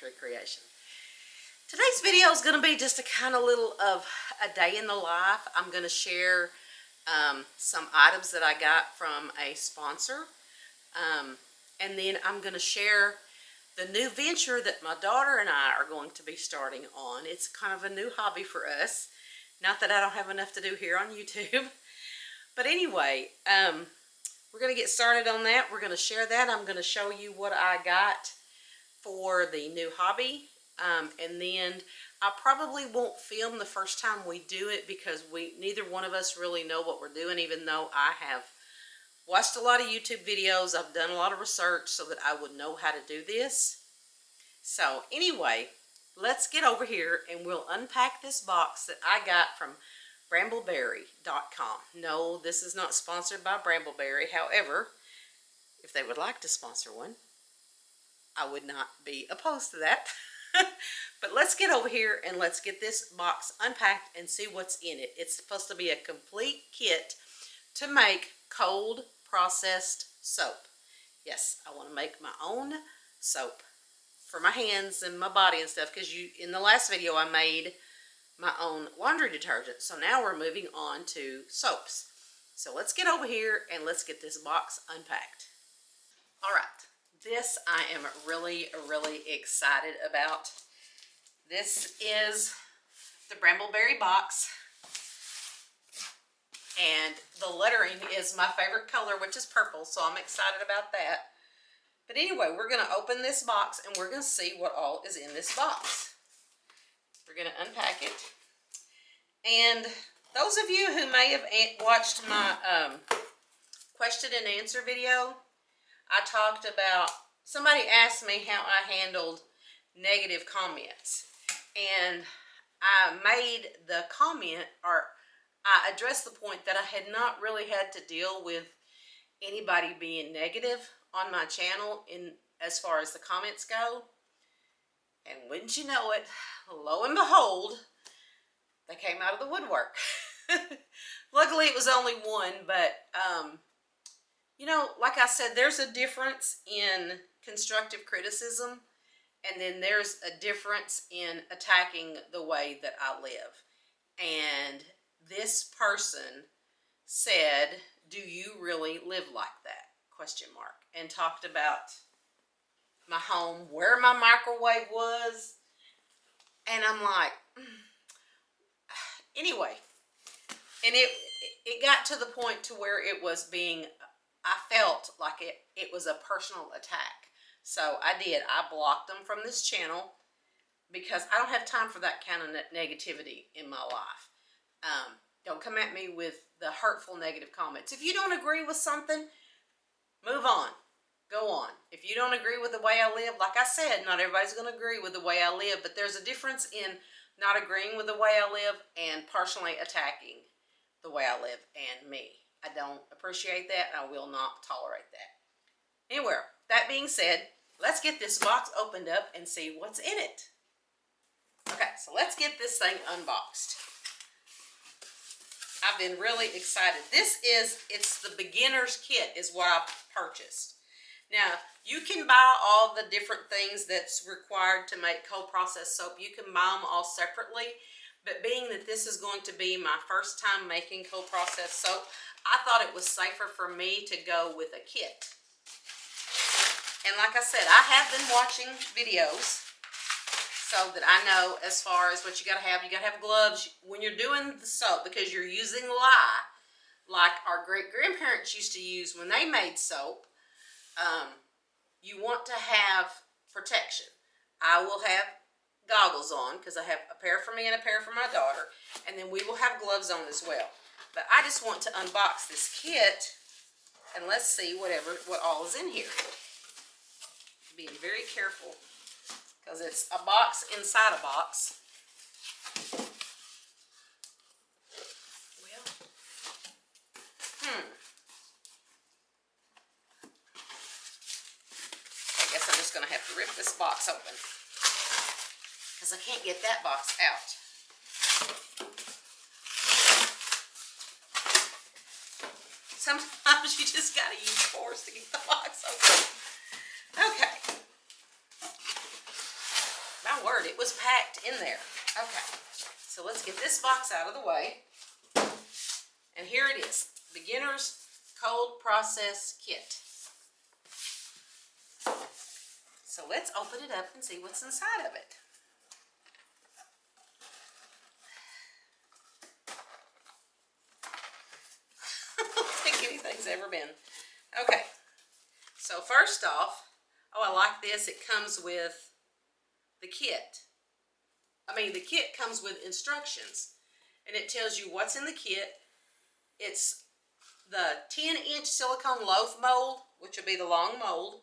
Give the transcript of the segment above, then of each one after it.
Country Creations. Today's video is going to be just a kind of little of a day in the life. I'm going to share some items that I got from a sponsor. And then I'm going to share the new venture that my daughter and I are going to be starting on. It's kind of a new hobby for us. Not that I don't have enough to do here on YouTube. But anyway, we're going to get started on that. We're going to share that. I'm going to show you what I got for the new hobby. And then I probably won't film the first time we do it because neither one of us really know what we're doing, even though I have watched a lot of YouTube videos. I've done a lot of research so that I would know how to do this. So anyway, let's get over here and we'll unpack this box that I got from brambleberry.com. No, this is not sponsored by Brambleberry. However, if they would like to sponsor one, I would not be opposed to that. But let's get over here and let's get this box unpacked and see what's in it. It's supposed to be a complete kit to make cold processed soap. Yes, I want to make my own soap for my hands and my body and stuff, because in the last video I made my own laundry detergent. So now we're moving on to soaps. So let's get over here and let's get this box unpacked. All right. This I am really excited about. This is the Brambleberry box. And the lettering is my favorite color, which is purple, so I'm excited about that. But anyway, we're going to open this box and we're going to see what all is in this box. We're going to unpack it. And those of you who may have watched my question and answer video, I talked about, somebody asked me how I handled negative comments. And I made the comment, or I addressed the point that I had not really had to deal with anybody being negative on my channel as far as the comments go. And wouldn't you know it, lo and behold, they came out of the woodwork. Luckily it was only one, but you know, like I said, there's a difference in constructive criticism, and then there's a difference in attacking the way that I live. And this person said, "Do you really live like that?" ? And talked about my home, where my microwave was, and I'm like, anyway. And it got to the point to where it was being, I felt like it was a personal attack. So I did. I blocked them from this channel because I don't have time for that kind of negativity in my life. Don't come at me with the hurtful negative comments. If you don't agree with something, move on. Go on. If you don't agree with the way I live, like I said, not everybody's going to agree with the way I live, but there's a difference in not agreeing with the way I live and personally attacking the way I live and me. I don't appreciate that, and I will not tolerate that. Anyway, that being said, let's get this box opened up and see what's in it. Okay, so let's get this thing unboxed. I've been really excited. It's the beginner's kit is what I purchased. Now, you can buy all the different things that's required to make cold processed soap. You can buy them all separately. But being that this is going to be my first time making cold processed soap, I thought it was safer for me to go with a kit. And like I said, I have been watching videos so that I know as far as what you got to have gloves when you're doing the soap, because you're using lye like our great-grandparents used to use when they made soap. You want to have protection. I will have goggles on because I have a pair for me and a pair for my daughter, and then we will have gloves on as well. But I just want to unbox this kit and let's see what all is in here. Being very careful because it's a box inside a box. Well, I guess I'm just going to have to rip this box open because I can't get that box out. Sometimes you just got to use force to get the box open. Okay. my word, it was packed in there. Okay, so let's get this box out of the way. And here it is, Beginner's Cold Process Kit. So let's open it up and see what's inside of it. I don't think anything's ever been. Okay, so first off, oh, I like this. It comes with the kit. The kit comes with instructions, and it tells you what's in the kit. It's the 10-inch silicone loaf mold, which will be the long mold,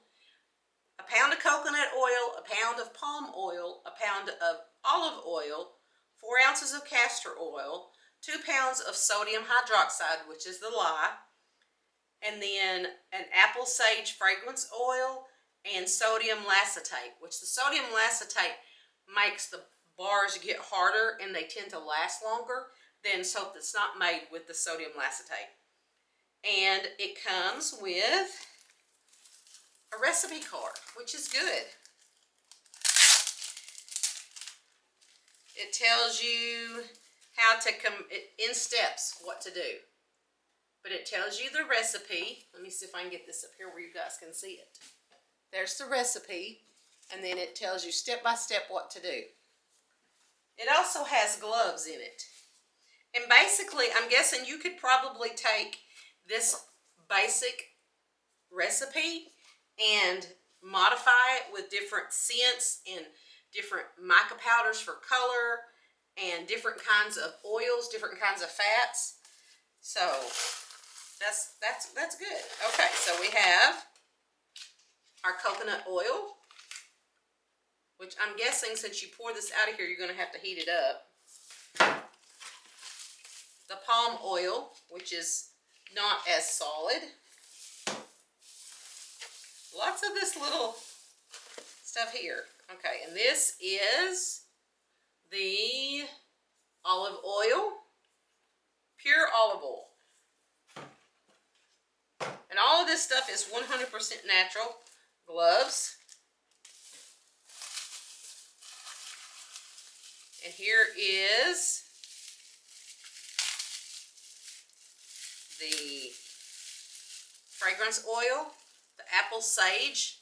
a pound of coconut oil, a pound of palm oil, a pound of olive oil, 4 ounces of castor oil, 2 pounds of sodium hydroxide, which is the lye, and then an apple sage fragrance oil and sodium lacetate, which the sodium lacetate makes the bars get harder and they tend to last longer than soap that's not made with the sodium lacetate. And it comes with a recipe card, which is good. It tells you how to in steps what to do. But it tells you the recipe. Let me see if I can get this up here where you guys can see it. There's the recipe, and then it tells you step by step what to do. It also has gloves in it. And basically, I'm guessing you could probably take this basic recipe and modify it with different scents and different mica powders for color and different kinds of oils, different kinds of fats. So that's good. Okay, so we have our coconut oil, which I'm guessing since you pour this out of here, you're going to have to heat it up. The palm oil, which is not as solid. Lots of this little stuff here. Okay, and this is the olive oil, pure olive oil. And all of this stuff is 100% natural. Gloves. And here is the fragrance oil, the apple sage,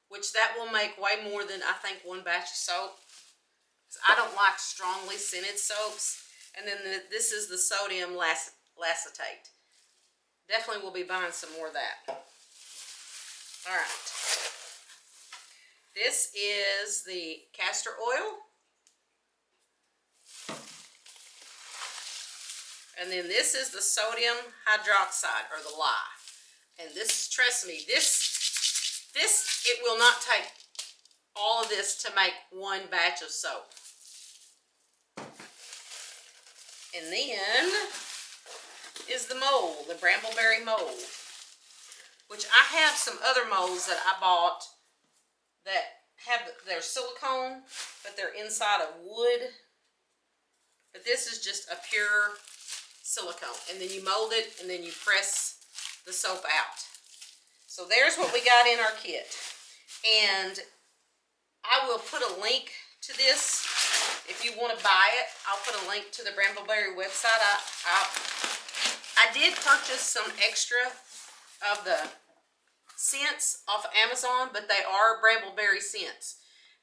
which that will make way more than I think one batch of soap. I don't like strongly scented soaps. And then this is the sodium lacetate. Definitely will be buying some more of that. All right. This is the castor oil. And then this is the sodium hydroxide, or the lye. And this, trust me, it will not take all of this to make one batch of soap. And then is the mold, the brambleberry mold, which I have some other molds that I bought that they're silicone, but they're inside of wood. But this is just a pure silicone, and then you mold it, and then you press the soap out. So there's what we got in our kit, and I will put a link to this if you want to buy it. I'll put a link to the Brambleberry website. I did purchase some extra of the scents off of Amazon, but they are Brambleberry scents,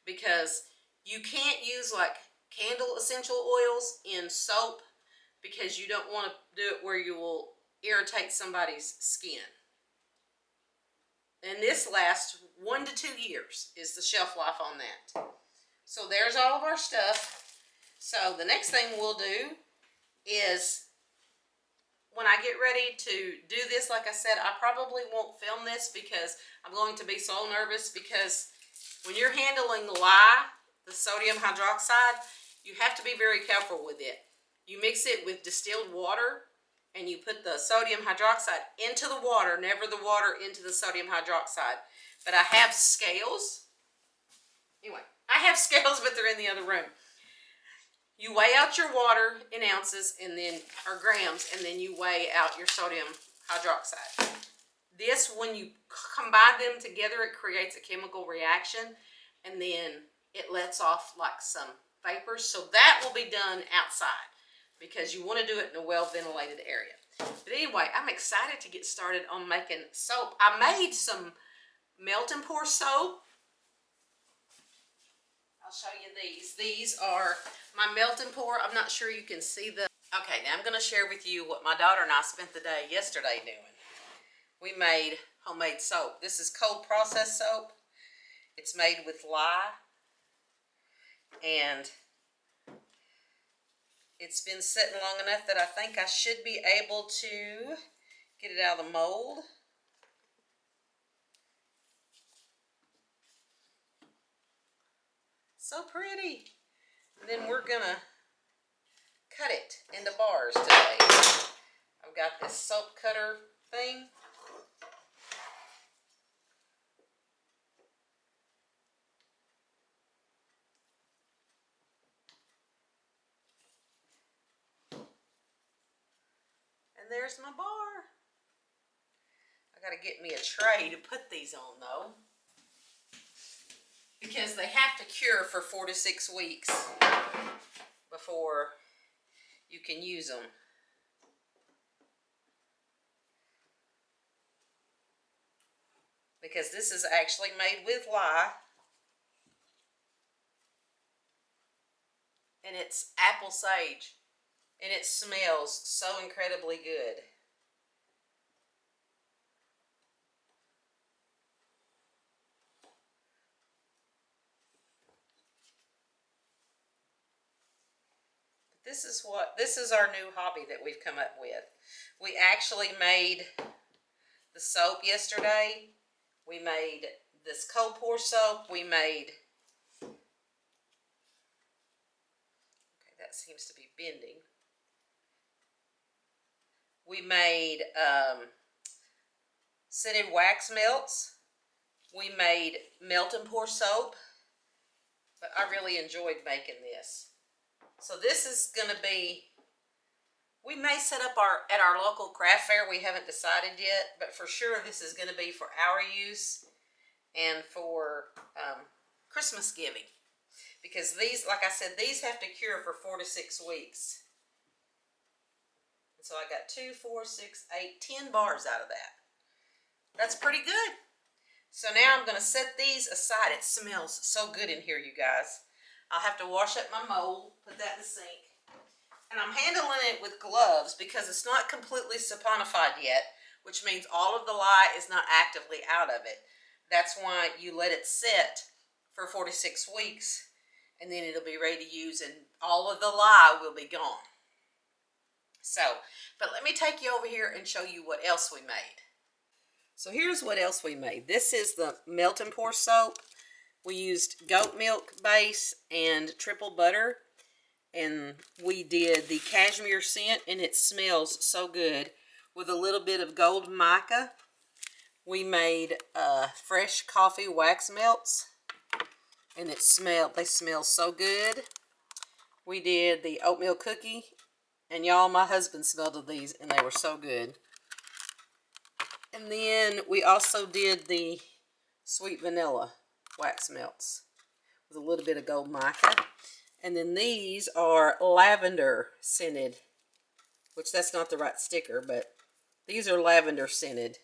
because you can't use like candle essential oils in soap, because you don't want to do it where you will irritate somebody's skin. And this lasts 1 to 2 years is the shelf life on that. So there's all of our stuff. So the next thing we'll do is, when I get ready to do this, like I said, I probably won't film this because I'm going to be so nervous, because when you're handling lye, the sodium hydroxide, you have to be very careful with it. You mix it with distilled water, and you put the sodium hydroxide into the water, never the water into the sodium hydroxide. But I have scales. Anyway, I have scales, but they're in the other room. You weigh out your water in ounces, and then, or grams, and then you weigh out your sodium hydroxide. This, when you combine them together, it creates a chemical reaction, and then it lets off like some vapors. So that will be done outside because you want to do it in a well-ventilated area. But anyway, I'm excited to get started on making soap. I made some melt and pour soap. I'll show you these. These are my melt and pour. I'm not sure you can see them. Okay, now I'm going to share with you what my daughter and I spent the day yesterday doing. We made homemade soap. This is cold processed soap. It's made with lye. And it's been sitting long enough that I think I should be able to get it out of the mold. So pretty. And then we're going to cut it into bars today. I've got this soap cutter thing. And there's my bar. I got to get me a tray to put these on though, because they have to cure for 4 to 6 weeks before you can use them. Because this is actually made with lye. And it's apple sage. And it smells so incredibly good. This is our new hobby that we've come up with. We actually made the soap yesterday. We made this cold pour soap. We made, okay, that seems to be bending. We made scented wax melts. We made melt and pour soap. But I really enjoyed making this. So this is going to be, we may set up at our local craft fair. We haven't decided yet, but for sure this is going to be for our use and for Christmas giving. Because these, like I said, these have to cure for 4 to 6 weeks. And so I got 2, 4, 6, 8, 10 bars out of that. That's pretty good. So now I'm going to set these aside. It smells so good in here, you guys. I'll have to wash up my mold, put that in the sink. And I'm handling it with gloves because it's not completely saponified yet, which means all of the lye is not actively out of it. That's why you let it sit for 4 to 6 weeks, and then it'll be ready to use, and all of the lye will be gone. So, but let me take you over here and show you what else we made. So here's what else we made. This is the melt and pour soap. We used goat milk base and triple butter. And we did the cashmere scent, and it smells so good with a little bit of gold mica. We made fresh coffee wax melts, and they smell so good. We did the oatmeal cookie, and y'all, my husband smelled of these, and they were so good. And then we also did the sweet vanilla wax melts with a little bit of gold mica. And then these are lavender scented, which that's not the right sticker, but these are lavender scented.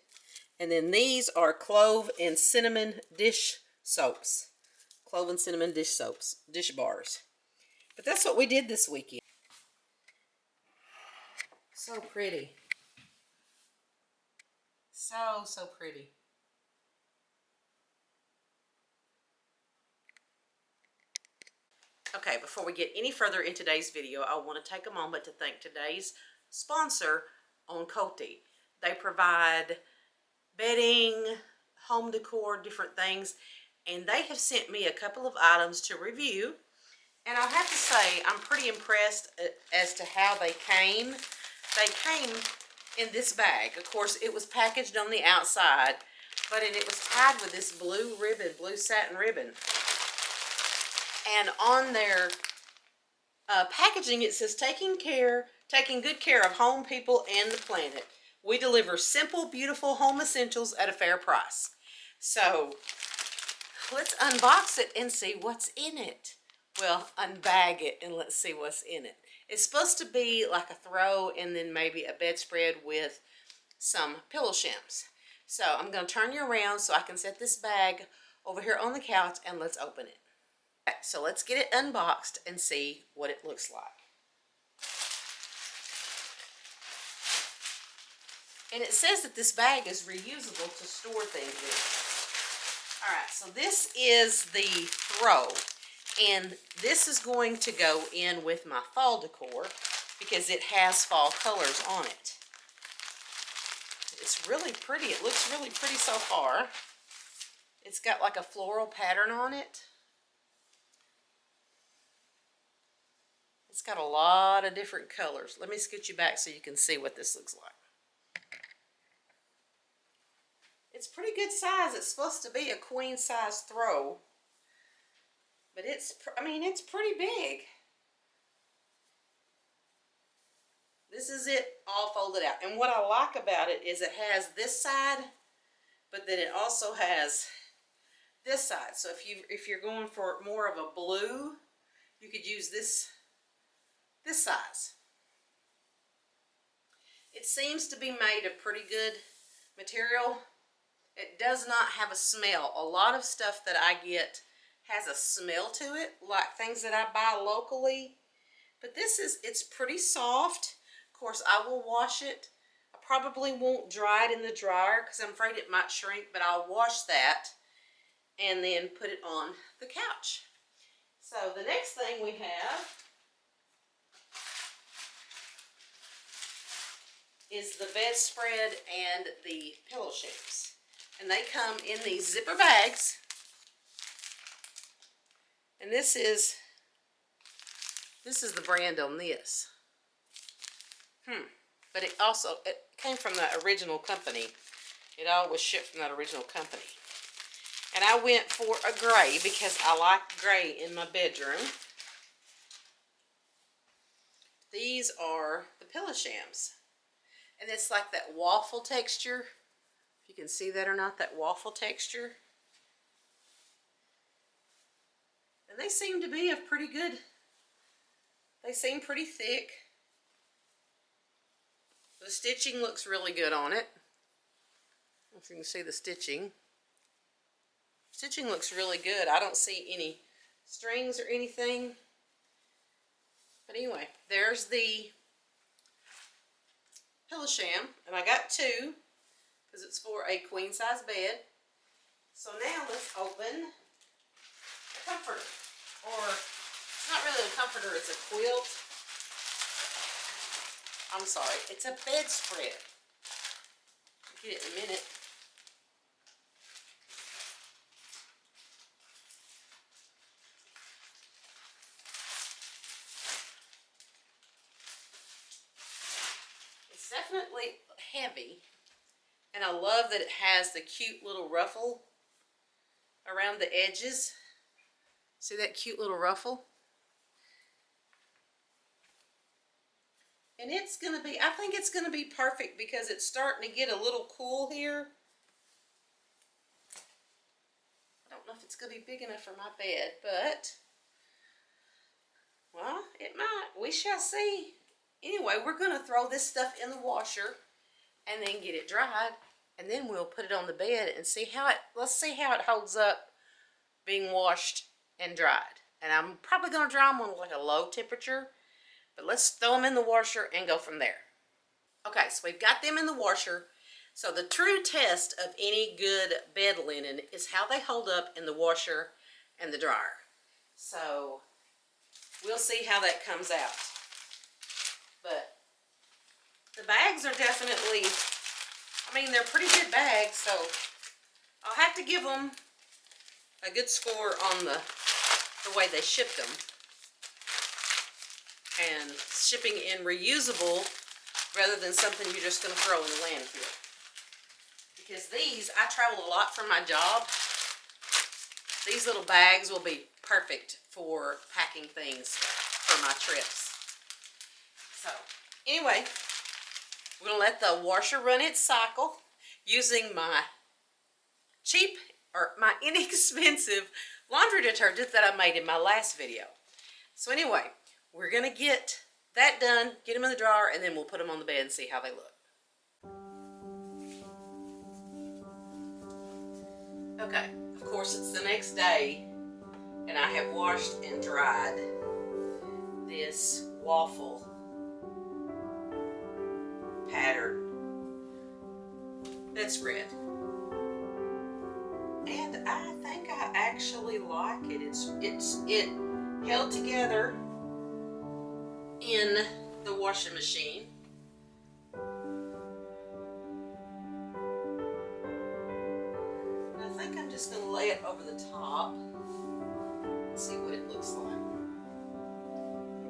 And then these are clove and cinnamon dish soaps. Clove and cinnamon dish soaps, dish bars. But that's what we did this weekend. So pretty. So pretty. Okay, before we get any further in today's video, I want to take a moment to thank today's sponsor, On Coty. They provide bedding, home decor, different things, and they have sent me a couple of items to review. And I have to say, I'm pretty impressed as to how they came. They came in this bag. Of course, it was packaged on the outside, but it was tied with this blue ribbon, blue satin ribbon. And on their packaging, it says, taking good care of home, people, and the planet. We deliver simple, beautiful home essentials at a fair price. So, let's unbox it and see what's in it. Well, unbag it and let's see what's in it. It's supposed to be like a throw and then maybe a bedspread with some pillow shims. So I'm going to turn you around so I can set this bag over here on the couch and let's open it. Okay, so let's get it unboxed and see what it looks like. And it says that this bag is reusable to store things in. Alright, so this is the throw. And this is going to go in with my fall decor because it has fall colors on it. It's really pretty. It looks really pretty so far. It's got like a floral pattern on it. It's got a lot of different colors. Let me scoot you back so you can see what this looks like. It's pretty good size. It's supposed to be a queen size throw. But it's pretty big. This is it all folded out. And what I like about it is it has this side, but then it also has this side. So if you're going for more of a blue, you could use this size. It seems to be made of pretty good material. It does not have a smell. A lot of stuff that I get has a smell to it, like things that I buy locally. But it's pretty soft. Of course, I will wash it. I probably won't dry it in the dryer because I'm afraid it might shrink, but I'll wash that and then put it on the couch. So the next thing we have is the bedspread and the pillow shims. And they come in these zipper bags. And this is the brand on this. But it came from the original company. It all was shipped from that original company. And I went for a gray because I like gray in my bedroom. These are the pillow shims. And it's like that waffle texture. If you can see that or not, that waffle texture. And they seem to be of pretty good, they seem pretty thick. The stitching looks really good on it. I don't know if you can see the stitching. Stitching looks really good. I don't see any strings or anything. But anyway, there's the pillow sham. And I got two because it's for a queen size bed. So now let's open a comforter. Or it's not really a comforter, it's a quilt. I'm sorry, it's a bedspread. I'll get it in a minute. It's definitely heavy. And I love that it has the cute little ruffle around the edges. See that cute little ruffle? And it's going to be, I think it's going to be perfect because it's starting to get a little cool here. I don't know if it's going to be big enough for my bed, but, well, it might. We shall see. Anyway, we're going to throw this stuff in the washer and then get it dried. And then we'll put it on the bed and see how let's see how it holds up being washed and dried. And I'm probably going to dry them on like a low temperature. But let's throw them in the washer and go from there. Okay, so we've got them in the washer. So the true test of any good bed linen is how they hold up in the washer and the dryer. So we'll see how that comes out. But the bags are definitely, I mean, they're pretty good bags, so I'll have to give them a good score on the way they shipped them. And shipping in reusable rather than something you're just going to throw in the landfill. Because these, I travel a lot for my job. These little bags will be perfect for packing things for my trips. So, anyway, we're going to let the washer run its cycle using my cheap or my inexpensive laundry detergent that I made in my last video. So anyway, we're going to get that done, get them in the drawer, and then we'll put them on the bed and see how they look. Okay, of course it's the next day, and I have washed and dried this waffle pattern bedspread. And I think I actually like it. It held together in the washing machine. I think I'm just going to lay it over the top and see what it looks like.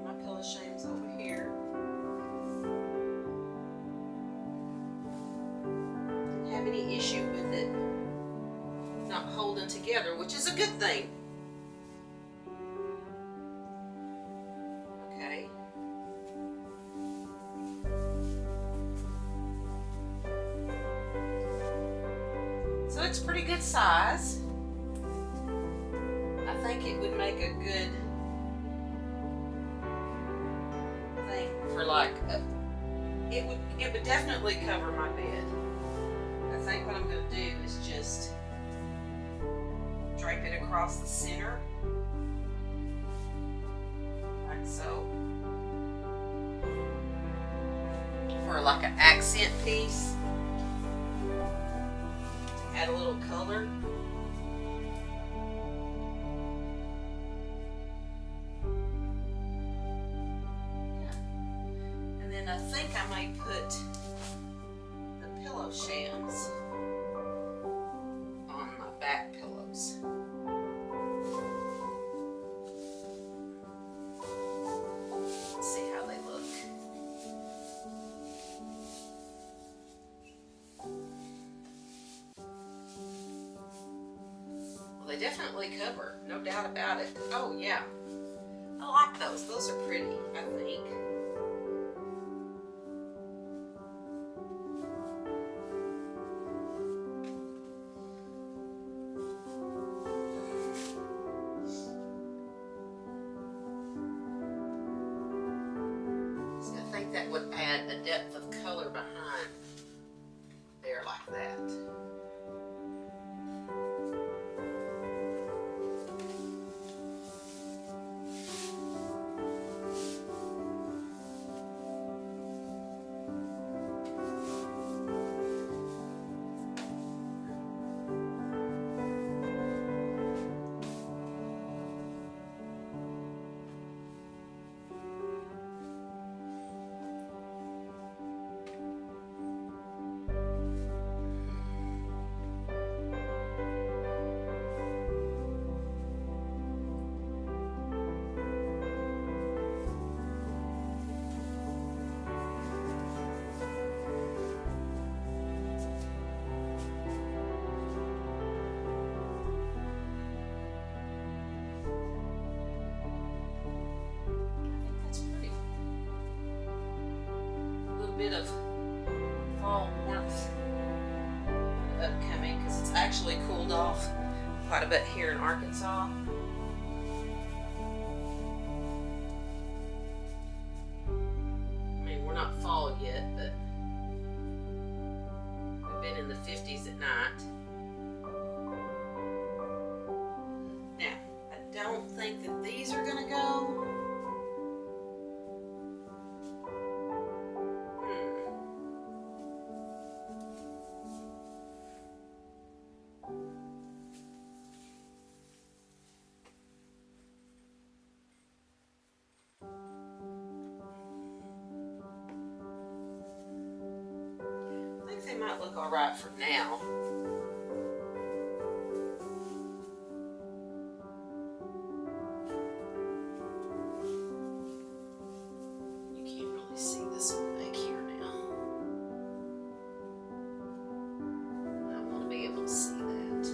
My pillow shame's over here. Didn't have any issue with it not holding together, which is a good thing. Okay. So it's pretty good size. I think it would make a good thing for it would definitely cover my bed. I think what I'm going to do is just drape it across the center, like so, for like an accent piece, to add a little color. And then I think I might put the pillow shams on my back pillows. Let's see how they look. Well, they definitely cover, no doubt about it. Oh yeah, I like those. Those are pretty, I think. That would add a depth of color behind there like that. Bit of fall warmth upcoming because it's actually cooled off quite a bit here in Arkansas. I mean, we're not fall yet, but we've been in the 50s at night. Now, I don't think that these are going to go. They might look all right for now. You can't really see this one back here now. I want to be able to see that.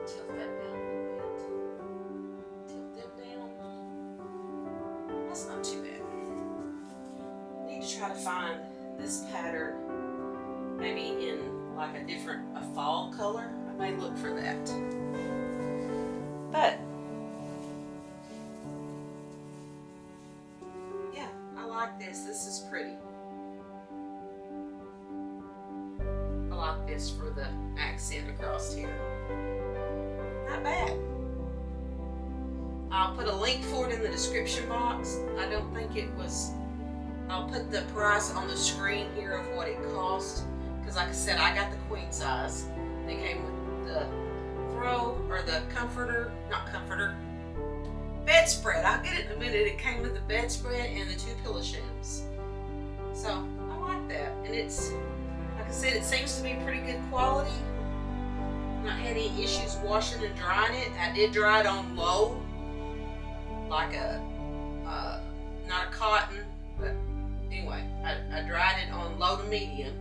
Tilt that down a little bit. Tilt them down. That's not too bad. try to find this pattern maybe in like a fall color. I may look for that. But yeah, I like this. This is pretty. I like this for the accent across here. Not bad. I'll put a link for it in the description box. I don't think it was, I'll put the price on the screen here of what it cost. Because like I said, I got the queen size. They came with the throw, or the comforter, not comforter, bedspread. I'll get it in a minute. It came with the bedspread and the 2 pillow shams. So I like that. And it's, like I said, it seems to be pretty good quality. Not had any issues washing and drying it. I did dry it on low, like not a cotton, but anyway, I dried it on low to medium,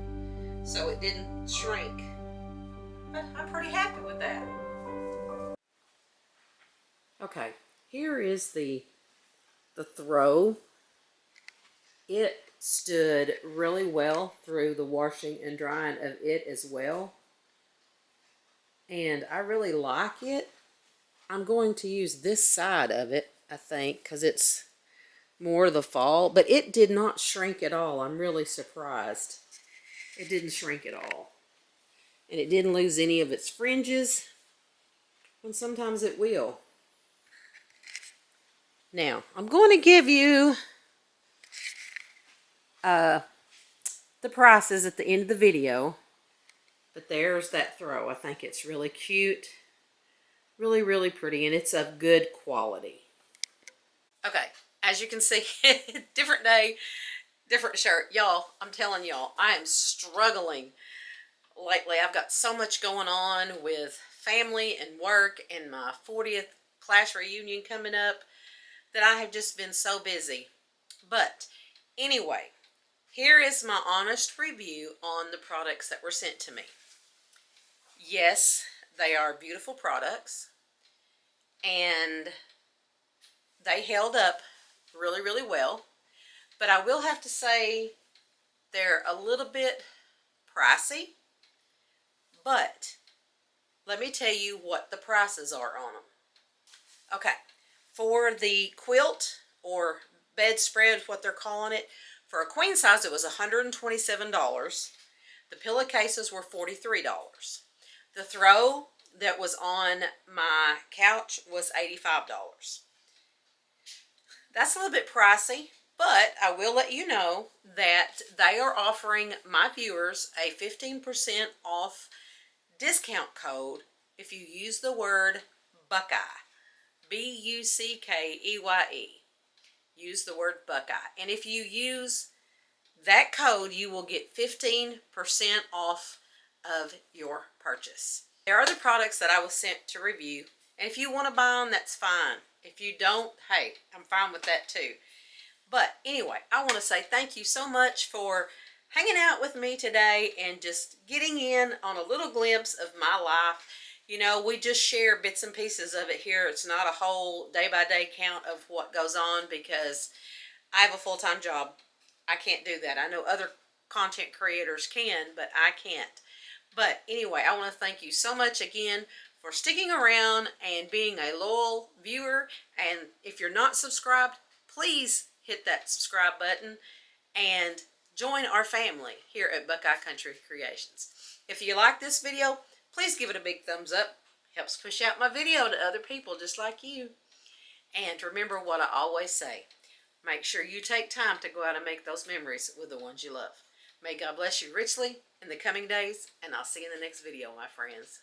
so it didn't shrink. But I'm pretty happy with that. Okay, here is the throw. It stood really well through the washing and drying of it as well. And I really like it. I'm going to use this side of it, I think, because it's more the fall. But it did not shrink at all. I'm really surprised. It didn't shrink at all. And it didn't lose any of its fringes, when sometimes it will. Now, I'm going to give you the prices at the end of the video. But there's that throw. I think it's really cute. Really, really pretty. And it's of good quality. Okay. As you can see, different day, different shirt. Y'all, I'm telling y'all, I am struggling lately. I've got so much going on with family and work and my 40th class reunion coming up that I have just been so busy. But anyway, here is my honest review on the products that were sent to me. Yes, they are beautiful products, and they held up really, really well. But I will have to say they're a little bit pricey. But let me tell you what the prices are on them. Okay, for the quilt or bedspread, what they're calling it, for a queen size it was $127. The pillowcases were $43. The throw that was on my couch was $85. That's a little bit pricey, but I will let you know that they are offering my viewers a 15% off discount code if you use the word Buckeye. B-U-C-K-E-Y-E. Use the word Buckeye. And if you use that code, you will get 15% off of your purchase. There are the products that I was sent to review, and if you want to buy them, that's fine. If you don't, hey, I'm fine with that too. But anyway, I want to say thank you so much for hanging out with me today and just getting in on a little glimpse of my life. You know, we just share bits and pieces of it here. It's not a whole day-by-day count of what goes on because I have a full-time job. I can't do that. I know other content creators can, but I can't. But anyway, I want to thank you so much again for sticking around and being a loyal viewer. And if you're not subscribed, please hit that subscribe button and join our family here at Buckeye Country Creations. If you like this video, please give it a big thumbs up. Helps push out my video to other people just like you. And remember what I always say. Make sure you take time to go out and make those memories with the ones you love. May God bless you richly in the coming days, and I'll see you in the next video, my friends.